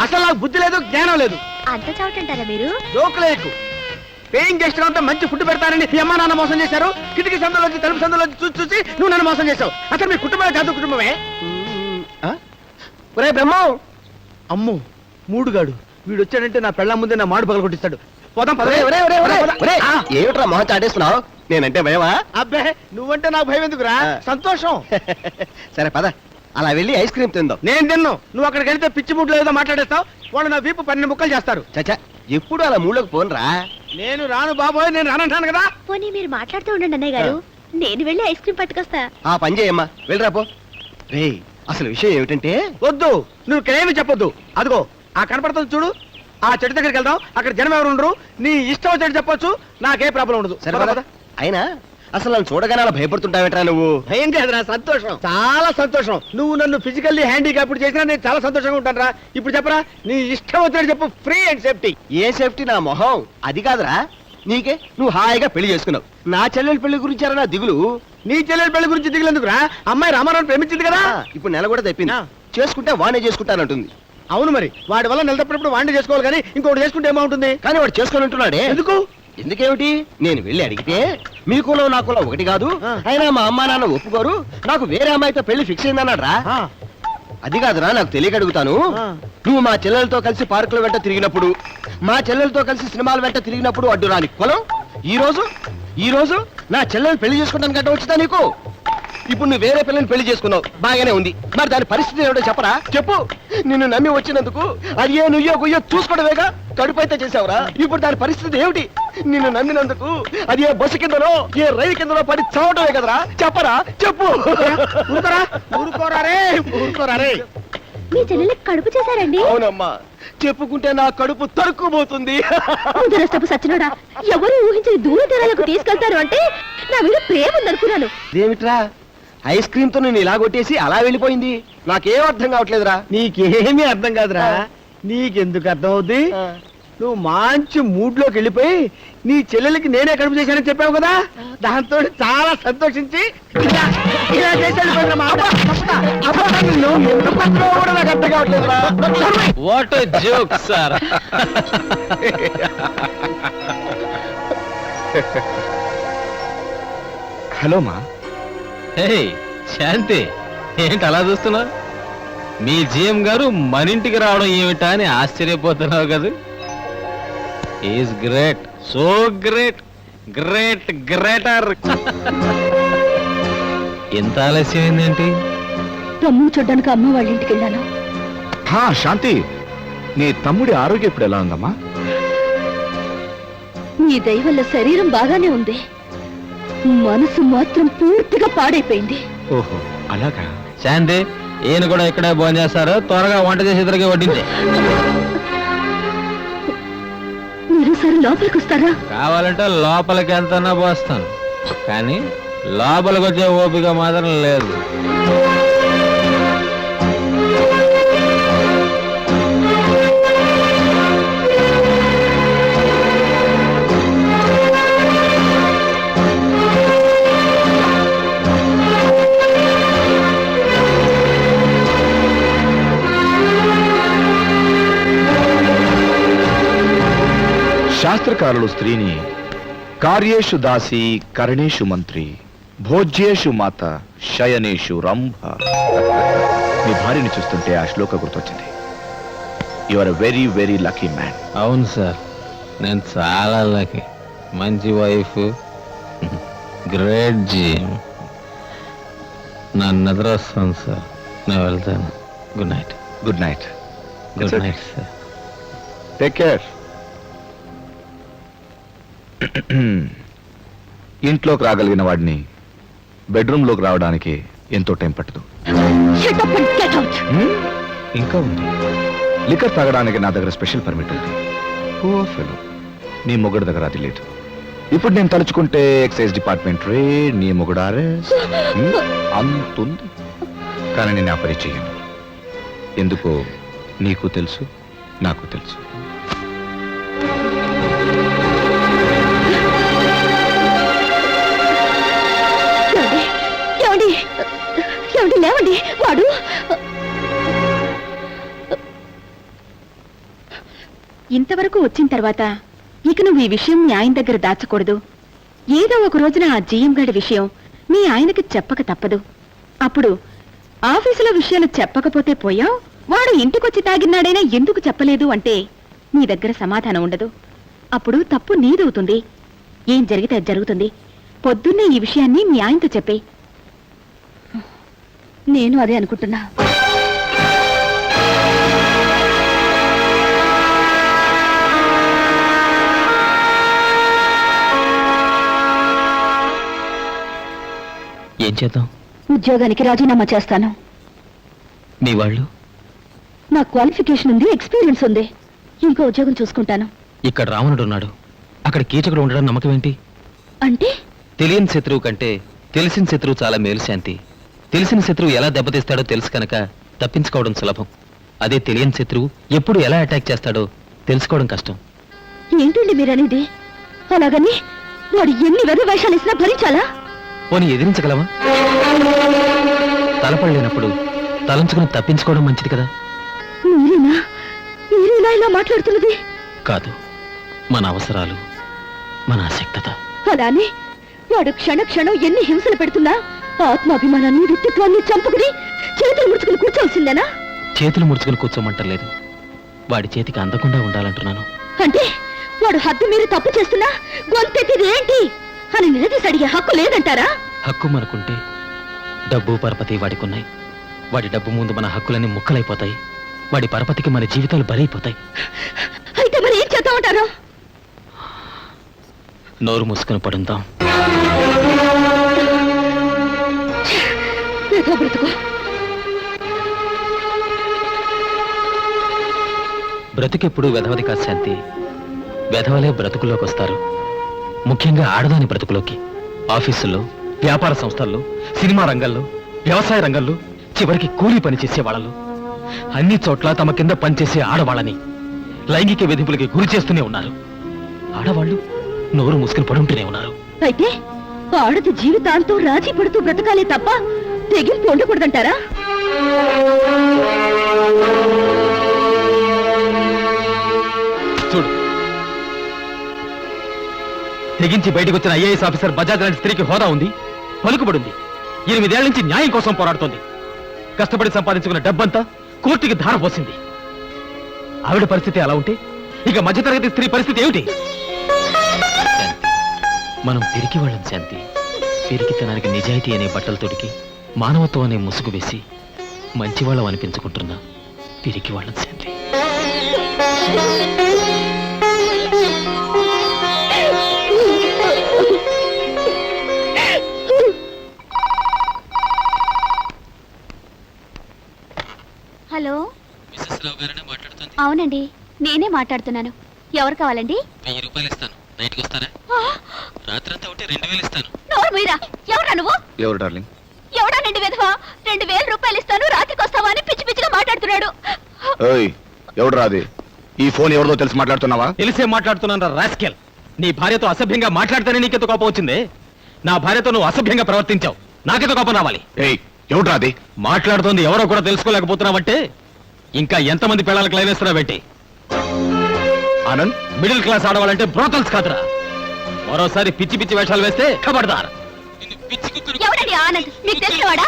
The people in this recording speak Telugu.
అసలు నాకు బుద్ధి లేదు, జ్ఞానం లేదు. అంత చౌటంటారా మీరు? జోకులేకు. పేయింగ్ గెస్ట్ అంతా మంచి ఫుడ్ పెడతానని మీ అమ్మ నాన్న మోసం చేశారు. కిటికీ సందులోంచి తలుపు సందులోంచి చూసి చూసి నువ్వు నన్ను మోసం చేశావు. అసలు మీ కుటుంబమే కాదు కుటుంబమే. ఒరే బ్రహ్మం, అమ్ము మూడుగాడు వీడు వచ్చాడంటే నా పెళ్ళ ముందే నా మాడు పగల కొట్టిస్తాడు. పోదాం పద. ఏమిట్రా మొహం చాటేస్తున్నావు? నేనంటే భయమా? అబ్బే నువ్వంటే నాకు భయం ఎందుకురా, సంతోషం. సరే పద, అలా వెళ్ళి ఐస్ క్రీమ్ తిందాం. నేను తిన్ను, నువ్వు అక్కడికి వెళ్తే పిచ్చి మూడ్లో ఏదో మాట్లాడేస్తావు. వాళ్ళు నా వీపు 12 ముక్కలు చేస్తారు. చచ్చా, ఎప్పుడు అలా మూడులోకి పోనరా. నేను రాను బాబోయ్, నేను రానంటాను కదా. పోనీ మీరు మాట్లాడుతూ ఉండండి అన్నయ్య గారు, నేను వెళ్ళి ఐస్ క్రీమ్ పట్టుకొస్తా. ఆ పని చేయమ్మా, వెళ్ళరా పో. రే అసలు విషయం ఏమిటంటే. వద్దు, నువ్వు ఇక్కడేమి చెప్పొద్దు. అదిగో ఆ కనపడుతుంది చూడు, ఆ చెట్టు దగ్గరికి వెళ్దాం. అక్కడ జనం ఎవరు ఉండరు, నీ ఇష్టం వచ్చేది చెప్పొచ్చు, నాకే ప్రాబ్లం ఉండదు. సరే పద. అయినా అసలు నన్ను చూడగానే అలా భయపడుతుంటావేంట్రా నువ్వు? భయం కాదురా, సంతోషం, చాలా సంతోషం. నువ్వు నన్ను ఫిజికల్లీ హ్యాండిక్యాప్డ్ చేసినా నేను చాలా సంతోషంగా ఉంటాను రా. ఇప్పుడు చెప్పరా, నీ ఇష్టం వచ్చినట్టు చెప్పు, free and safety. A safety నా మొహం? అది కాదురా, నీకే నువ్వు హాయిగా పెళ్లి చేసుకున్నావు. నా చెల్లెల పెళ్లి గురించి నా దిగులు. నీ చెల్లెల పెళ్లి గురించి దిగులేందుకురా, అమ్మాయి రామారావు ప్రేమించింది కదా. ఇప్పుడు నెల కూడా తప్పింది, చేసుకుంటే వాడే చేసుకుంటానంటుంది. అవును మరి, వాడి వల్ల నెల తప్పినప్పుడు వాడిని చేసుకోవాలి కానీ ఇంకోటి చేసుకుంటే ఏమవుతుంది? కానీ వాడు చేసుకొని ఉంటున్నాడే. ఎందుకు? ఎందుకేమిటి? నేను వెళ్ళి అడిగితే మీ కులం నా కులం ఒకటి కాదు, అయినా మా అమ్మా నాన్న ఒప్పుకోరు, నాకు వేరే అమ్మాయితో పెళ్లి ఫిక్స్ అయిందన్నాడు రా. అది కాదురా, నాకు తెలియక అడుగుతాను. నువ్వు మా చెల్లెలతో కలిసి పార్కుల వెంట తిరిగినప్పుడు, మా చెల్లెలతో కలిసి సినిమాల వెంట తిరిగినప్పుడు అడ్డు రాని కులం ఈ రోజు నా చెల్లెలు పెళ్లి చేసుకుంటాను గట్ట వచ్చిందా నీకు? ఇప్పుడు నువ్వు వేరే పిల్లని పెళ్లి చేసుకున్నావు, బాగానే ఉంది. మరి దాని పరిస్థితి ఏమిటో చెప్పరా, చెప్పు. నిన్ను నమ్మి వచ్చినందుకు అది ఏ నుయ్యో గుయ్యో చూసుకోవడమేగా, కడుపు అయితే చేసావురా. ఇప్పుడు దాని పరిస్థితి ఏమిటి? నిన్ను నమ్మినందుకు అది ఏ బస్సు కిందనో ఏ రైలు కిందనో పడి చావటమే కదరా. చెప్పరా, చెప్పు. ఊరుకోరారే. మీ చెల్లెలకి కడుపు చేశారండి? అవునమ్మా, చెప్పుకుంటే నా కడుపు తరుక్కుపోతుంది. సచ్చినోడా, ఎవరు ఊహించని దూర తీరాలకు తీసుకెళ్తారు అంటే నా మీద ప్రేమ ఉందనుకున్నాను. ఏమిట్రా, ఐస్ క్రీమ్ తో నేను ఇలా కొట్టేసి అలా వెళ్ళిపోయింది? నాకేం అర్థం కావట్లేదురా. నీకేమీ అర్థం కాదురా. నీకెందుకు అర్థం అవుద్ది? నువ్వు మంచి మూడ్ లోకి వెళ్ళిపోయి నీ చెల్లెలకి నేనే కడుపు చేశానని చెప్పావు కదా, దాంతో చాలా సంతోషించి ఇలా చేశాడు. నాకు అర్థం కావట్లేదురా. What a joke sir. Hello మా. హే శాంతి, ఏంటి అలా చూస్తున్నా? మీ జిఎం గారు మన ఇంటికి రావడం ఏమిటా అని ఆశ్చర్యపోతున్నావు కదా. Is great, so great, great greater. ఎంత ఆలస్యం ఏంటి? తమ్ముడు చూడ్డానికి అమ్మ వాళ్ళ ఇంటికి వెళ్ళాను. శాంతి, నీ తమ్ముడి ఆరోగ్యం ఇప్పుడు ఎలా ఉందమ్మా? నీ దయ వల్ల శరీరం బాగానే ఉంది, మనసు మాత్రం పూర్తిగా పాడైపోయింది. ఓహో అలాగా. శాంతి, ఈయన కూడా ఇక్కడే భోజనం చేస్తారు, త్వరగా వంట చేసి ఇద్దరికి వడ్డించే. మీరు సరే లోపలికి వస్తారా? కావాలంటే లోపలికి ఎంతన్నా పోస్తాను, కానీ లోపలికి వచ్చే ఓపిక మాత్రం లేదు. శాస్త్రకారులు స్త్రీని కార్యేషు దాసి కరణేషు మంత్రి భోజ్యేషు మాత శయనేషు రంభ. నీ భార్యని చూస్తుంటే ఆ శ్లోక గుర్తొచ్చింది. You are a very very lucky man. అవును సార్, నేను చాలా లక్కీ. మంచి వైఫ్, గ్రేట్ జిమ్. నా నిద్ర వస్తుంది సార్, నేను వెళ్తాను. Good night. Good night. Good night sir. Take care. ఇంట్లోకి రాగలిగిన వాడిని బెడ్రూమ్ లోకి రావడానికి ఎంతో టైం పట్టదు. ఇంకా ఉంది. లిక్కర్ తాగడానికి నా దగ్గర స్పెషల్ పర్మిట్ ఉంది. పూర్ ఫెలో, నీ మొగుడు దగ్గర అది లేదు. ఇప్పుడు నేను తలుచుకుంటే ఎక్సైజ్ డిపార్ట్మెంట్ రే, నీ మొగుడు అరెస్ట్ అంతుంది. కానీ నేను ఆ పని చెయ్యను. ఎందుకో నీకు తెలుసు, నాకు తెలుసు. లేవండి, వాడు ఇంతవరకు వచ్చిన తర్వాత ఇక నువ్వు ఈ విషయం మీ ఆయన దగ్గర దాచకూడదు. ఏదో ఒక రోజున ఆ జీఎం గడి విషయం మీ ఆయనకి చెప్పక తప్పదు. అప్పుడు ఆఫీసులో విషయాలు చెప్పకపోతే పోయావు, వాడు ఇంటికొచ్చి తాగినాడైనా ఎందుకు చెప్పలేదు అంటే నీ దగ్గర సమాధానం ఉండదు. అప్పుడు తప్పు నీదవుతుంది. ఏం జరిగితే అది జరుగుతుంది. పొద్దున్నే ఈ విషయాన్ని మీ ఆయనతో చెప్పే. నేను అదే అనుకుంటున్నా. ఏం చేద్దాం? ఉద్యోగానికి రాజీనామా చేస్తాను. మీ వాళ్ళు? నా క్వాలిఫికేషన్ ఉంది, ఎక్స్పీరియన్స్ ఉంది. ఇంకో ఉద్యోగం చూసుకుంటాను. ఇక్కడ రావణుడు ఉన్నాడు, అక్కడ కీచకుడు ఉండడం నమ్మకం ఏంటి? అంటే తెలియని శత్రువు కంటే తెలిసిన శత్రువు చాలా మేలు శాంతి. తెలిసిన శత్రువు ఎలా దెబ్బతీస్తాడో తెలుసు కనుక తప్పించుకోవడం సులభం. అదే తెలియని శత్రువు ఎప్పుడు ఎలా అటాక్ చేస్తాడో తెలుసుకోవడం కష్టం. ఏంటండి మీరనేది? అలాగని వాడు ఎన్ని వెద వేషాలు ఇచ్చినా భరించాలా? పోనీ ఎదిరించగలవా? తలపడలేనప్పుడు తలంచుకుని తప్పించుకోవడం మంచిది కదా. మీరేనా మీరేనా ఇలా మాట్లాడుతున్నది? కాదు, మన అవసరాలు, మన ఆసక్తత. అలానే వాడు క్షణ క్షణం ఎన్ని హింసలు పెడుతున్నా ఆత్మాభిమానాన్ని, వ్యక్తిత్వాన్ని చంపుకుని చేతులు ముడుచుకుని కూర్చోవలసిందేనా? చేతులు ముడుచుకుని కూర్చోమంటలేదు, వాడి చేతికి అందకుండా ఉండాలంటున్నాను. అంటే వాడు హద్దు మీరు తప్పు చేస్తున్నా గొంతెత్తిది ఏంటి అని నిలదీసి అడిగే హక్కు లేదంటారా? హక్కు మనకుంటే డబ్బు పరపతి వాడికున్నాయి. వాడి డబ్బు ముందు మన హక్కులన్నీ ముక్కలైపోతాయి. వాడి పరపతికి మన జీవితాలు బలైపోతాయి. అయితే మరి ఏం చేద్దామంటారు? నోరు మూసుకుని పడుందాం. ఏదో బ్రతుకు. బ్రతుకెప్పుడు వెధవది కాదు శాంతి. వెధవలే బ్రతుకుల్లోకి వస్తారు, ముఖ్యంగా ఆడదాని బ్రతుకులోకి. ఆఫీసుల్లో, వ్యాపార సంస్థల్లో, సినిమా రంగంలో, వ్యవసాయ రంగంలో, చివరికి కూలీ పని చేసే వాళ్ళలో, అన్ని చోట్ల తమ కింద పనిచేసే ఆడవాళ్ళని లైంగిక వేధింపులకి గురి చేస్తూనే ఉన్నారు. ఆడవాళ్ళు నోరు మూసుకుని పడుంటూనే ఉన్నారు. అయితే ఆడది జీవితాంతం రాజీ పడుతూ బ్రతకాలే తప్ప తెగింపు ఉండకూడదంటారా? చూడు, తెగించి బయటకు వచ్చిన ఐఏఎస్ ఆఫీసర్ బజాజ్ లాంటి స్త్రీకి హోదా ఉంది, పలుకుబడుంది. 8 ఏళ్ల నుంచి న్యాయం కోసం పోరాడుతోంది. కష్టపడి సంపాదించుకున్న డబ్బంతా కోర్టుకి ధారపోసింది. ఆవిడ పరిస్థితి అలా ఉంటే ఇక మధ్యతరగతి స్త్రీ పరిస్థితి ఏమిటి? మనం పిరికి వాళ్ళం శాంతి. పిరికితనానికి నిజాయితీ అనే బట్టలు తొడికి, మానవత్వం అనే ముసుగు వేసి మంచివాళ్ళం అనిపించుకుంటున్నా పిరికి వాళ్ళం శాంతి. హలో, అవునండి, నేనే మాట్లాడుతున్నాను. ఎవరు కావాలండి? 1000 రూపాయలు ఇస్తాను, నైట్కి వస్తారా? రాత్రంతా ఉంటే 2000 ఇస్తాను. నోరు మీరా? ఎవరా నువ్వు? ఎవరు డార్లింగ్? ఎవడా నిండి విధవా? 2000 రూపాయలు ఇస్తాను, రాత్రికి వస్తావా అని పిచ్చి పిచ్చిగా మాట్లాడుతున్నాడు. ఏయ్, ఎవడు రాది? ఈ ఫోన్ ఎవరిదో తెలిసి మాట్లాడుతున్నావా? తెలిసే మాట్లాడుతున్నాను రాస్కెల్. నీ భార్యతో అసభ్యంగా మాట్లాడితేనే నీకెంత కోపం వచ్చింది? నా భార్యతో నువ్వు అసభ్యంగా ప్రవర్తించావు, నాకెంత కోపం రావాలి? ఏయ్, ఎవడు రాది? మాట్లాడుతోంది ఎవరో కూడా తెలుసుకోలేకపోతున్నావంటే ఇంకా ఎంతమంది పిల్లలకు లైన్ వేస్తున్నావేంటి? ఆనంద్, మిడిల్ క్లాస్ ఆడవాళ్ళంటే బ్రోతల్స్ కాదురా. మరోసారి పిచ్చి పిచ్చి వేషాలు వేస్తే ఖబర్దార్. ఎవడండి ఆనంద్? మీకు తెలిసినవాడా?